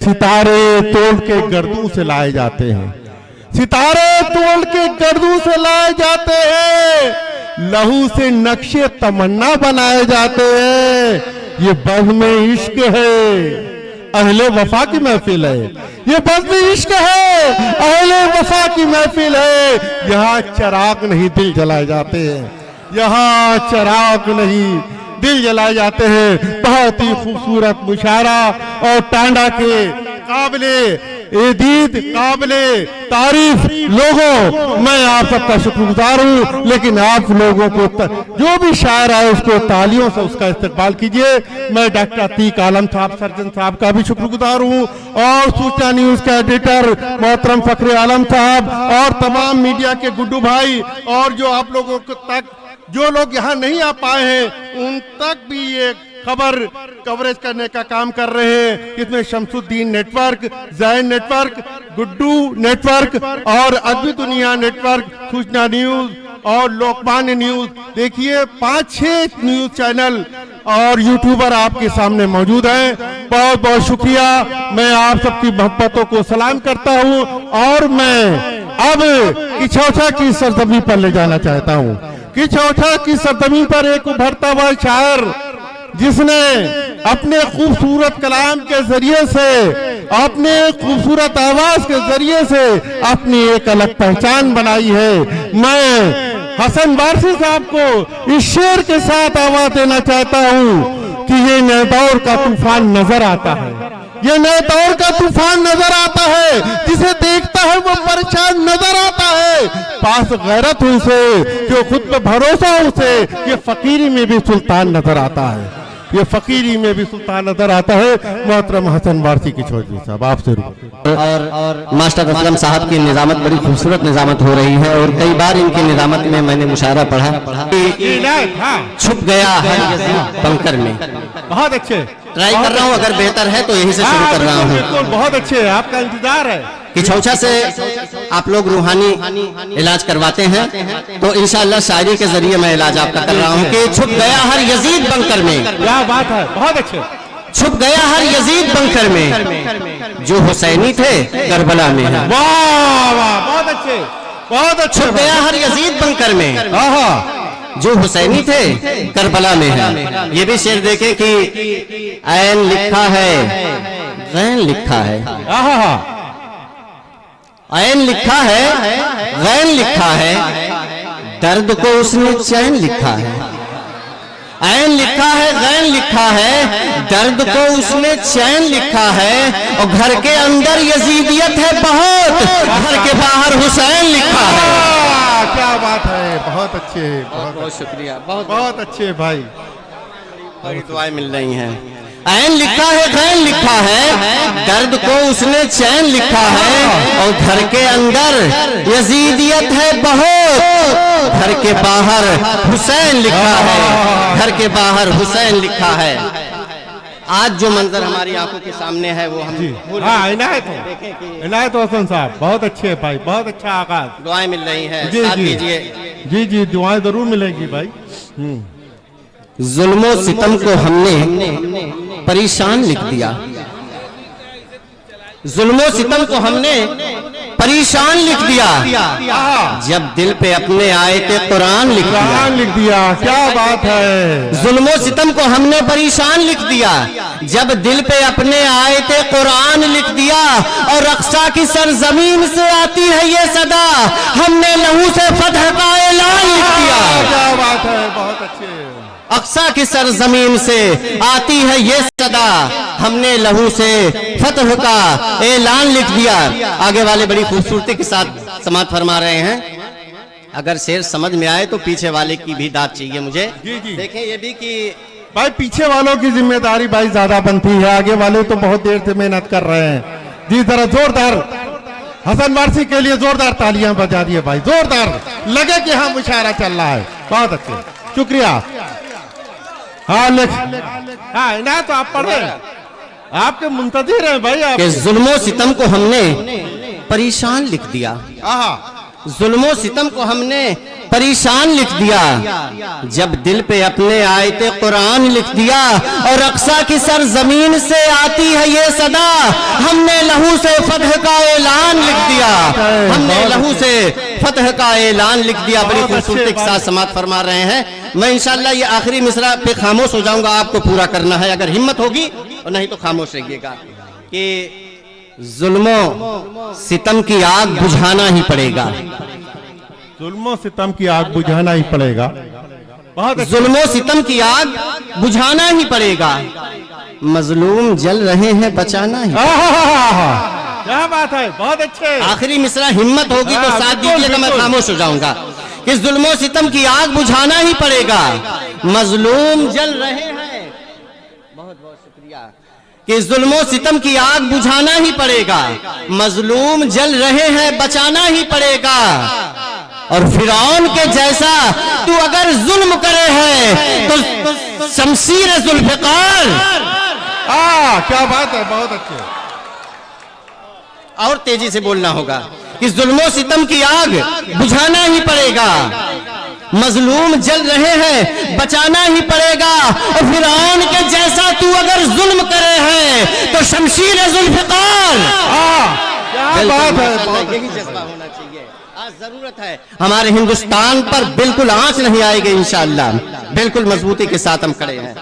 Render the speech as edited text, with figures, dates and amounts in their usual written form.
सितारे तोड़ के गर्दू से लाए जाते हैं, सितारे तोड़ के गर्दू से लाए जाते हैं, लहू से नक्शे तमन्ना बनाए जाते हैं। ये बज़्म इश्क है, अहले वफा की महफिल है। ये बज़्म इश्क है, अहले वफा की महफिल है। यहाँ चिराग नहीं दिल जलाए जाते हैं, यहाँ चिराग नहीं दिल जलाए जाते हैं। बहुत ही खूबसूरत मुशायरा और टांडा के काबिले एदीद काबिले तारीफ लोगों, मैं आप सबका शुक्रगुजार हूँ। लेकिन आप लोगों को जो भी शायर है उसको तालियों से उसका इस्तकबाल कीजिए। मैं डॉक्टर अतीक आलम साहब सर्जन साहब का भी शुक्रगुजार हूँ, और सूचना न्यूज का एडिटर मोहतरम फखरे आलम साहब, और तमाम मीडिया के गुड्डू भाई, और जो आप लोगों तक जो लोग यहाँ नहीं आ पाए हैं उन तक भी ये खबर कवरेज करने का काम कर रहे हैं। इसमें Shamsuddin network, Jain network, Guddu network और अदबी दुनिया नेटवर्क, सूचना न्यूज और लोकमान्य न्यूज, देखिए 5-6 न्यूज चैनल और यूट्यूबर आपके सामने मौजूद हैं। बहुत बहुत शुक्रिया, मैं आप सबकी मोहब्बतों को सलाम करता हूं। और मैं अब किछौछा की सरजमी पर ले जाना चाहता हूं। किछौछा की सरजमी पर एक उभरता हुआ शायर जिसने अपने खूबसूरत कलाम के जरिए से, अपने खूबसूरत आवाज के जरिए से अपनी एक अलग पहचान बनाई है। मैं हसन वारसी साहब को इस शेर के साथ आवाज देना चाहता हूँ कि ये नए दौर का तूफान नजर आता है, ये नए दौर का तूफान नजर आता है। जिसे देखता है वो परेशान नजर आता है। पास गैरत उसे, जो खुद पे भरोसा उसे, ये फकीरी में भी सुल्तान नजर आता है, ये फकीरी में भी सुल्तान नजर आता है। मोहतरम हसन वारसी की चौधरी साहब आपसे और मास्टर असलम साहब की निजामत बड़ी खूबसूरत निजामत हो रही है, और कई बार इनकी निजामत में मैंने मुशायरा पढ़ा। छुप गया है बंकर में। बहुत अच्छे, ट्राई कर रहा हूँ, अगर बेहतर है तो यही से शुरू कर रहा हूँ। बहुत अच्छे, आपका इंतजार है। किछौछा से आप लोग रूहानी इलाज करवाते हैं, तो इंशाअल्लाह शायरी के जरिए मैं इलाज आपका कर रहा हूँ कि छुप गया हर यजीद बंकर में। क्या बात है, बहुत अच्छे। छुप गया हर यजीद बंकर में, जो हुसैनी थे करबला में। वाह वाह, बहुत अच्छे, बहुत अच्छे। छुप गया हर यजीद बंकर में, जो हुसैनी थे करबला में है। ये भी शेर देखें कि ऐन लिखा है, गैन लिखा है, ऐन लिखा है, गैन लिखा है, दर्द को उसने चैन लिखा है। ऐन लिखा है, गैन लिखा है, दर्द को उसने चैन लिखा है, और घर के अंदर यजीदियत है बहुत, घर के बाहर हुसैन लिखा है। क्या बात है, बहुत अच्छे, बहुत बहुत शुक्रिया, बहुत अच्छे भाई, बड़ी दुआएं मिल रही हैं। ऐन लिखा है, गैन लिखा है, दर्द को उसने चैन लिखा है, और घर के अंदर यजीदियत है बहुत, घर के बाहर हुसैन लिखा है, घर के बाहर हुसैन लिखा है। आज जो मंजर हमारी आंखों के सामने है वो हम इनायत हसन साहब बहुत अच्छे भाई, बहुत अच्छा आगाज। दुआएं मिल रही हैं, साथ दीजिए। जी जी, दुआएं जरूर मिलेगी भाई। जुल्मो सितम को हमने परेशान लिख दिया, जुल्मो सितम को हमने परेशान लिख दिया, जब दिल पे अपने आयते कुरान लिख दिया। क्या बात है। जुल्मो सितम को हमने परेशान लिख दिया, जब दिल पे अपने आयते कुरान लिख दिया, और अक्सा की सरजमीन से आती है ये सदा, हमने लहू से फतह का ऐलान लिख दिया। क्या बात है, बहुत अच्छे। अक्सा की सरजमीन से आती है ये सदा, हमने लहू से फतह का ऐलान लिख दिया। आगे वाले बड़ी खूबसूरती के साथ समात फरमा रहे हैं। अगर शेर समझ में आए तो पीछे वाले की भी दाद चाहिए मुझे। जी। देखें ये भी कि भाई पीछे वालों की जिम्मेदारी भाई ज्यादा बनती है, आगे वाले तो बहुत देर से मेहनत कर रहे हैं। जी जरा जोरदार हसन वारसी के लिए जोरदार तालियां बजा दिए भाई, जोरदार लगे कि हाँ मुशायरा चल रहा है। बहुत अच्छे, शुक्रिया। हाँ ना तो आप पढ़ रहे हैं, आपके मुंतजिर हैं भाई आप। जुल्मो सितम को हमने परेशान लिख दिया, जुल्मो सितम को हमने परेशान लिख दिया। जब दिल पे अपने आयते कुरान लिख दिया और अक्सा की सरजमीन से आती है ये सदा, हमने लहू से फतह का ऐलान लिख दिया, हमने लहू से फतह का ऐलान लिख दिया। बड़ी खूबसूरती के साथ समाप्त फरमा रहे हैं। मैं इंशाल्लाह ये आखिरी मिसरा पे खामोश हो जाऊंगा, आपको पूरा करना है अगर हिम्मत होगी, और नहीं तो खामोश रहिएगा कि जुल्मों सितम की आग बुझाना ही पड़ेगा। जुल्मों सितम की आग बुझाना ही पड़ेगा। बहुत अच्छे। जुल्मों सितम की आग बुझाना ही पड़ेगा। मजलूम जल रहे हैं, बचाना ही। क्या बात है, बहुत अच्छे। आखिरी मिसरा हिम्मत होगी तो साथ दीजिएगा, मैं खामोश हो जाऊंगा। कि जुल्मों सितम की आग बुझाना ही पड़ेगा, मजलूम जल रहे हैं। बहुत बहुत शुक्रिया। कि जुल्मों सितम की आग बुझाना ही पड़ेगा, मजलूम जल रहे हैं, बचाना ही पड़ेगा। और फिरौन के जैसा तू अगर जुल्म करे है तो शमशीर जुल्फिकार। क्या बात है, बहुत अच्छे। और तेजी से बोलना होगा कि जुल्मों सितम की आग बुझाना ही पड़ेगा, मजलूम जल रहे हैं, बचाना ही पड़ेगा। और फिरौन के जैसा तू अगर जुल्म करे है तो शमशीर जुल्फिकार। क्या बात है, यही जज्बा होना चाहिए। आज जरूरत है, हमारे हिंदुस्तान पर बिल्कुल आंच नहीं आएगी इंशाअल्लाह। बिल्कुल मजबूती के साथ हम खड़े हैं।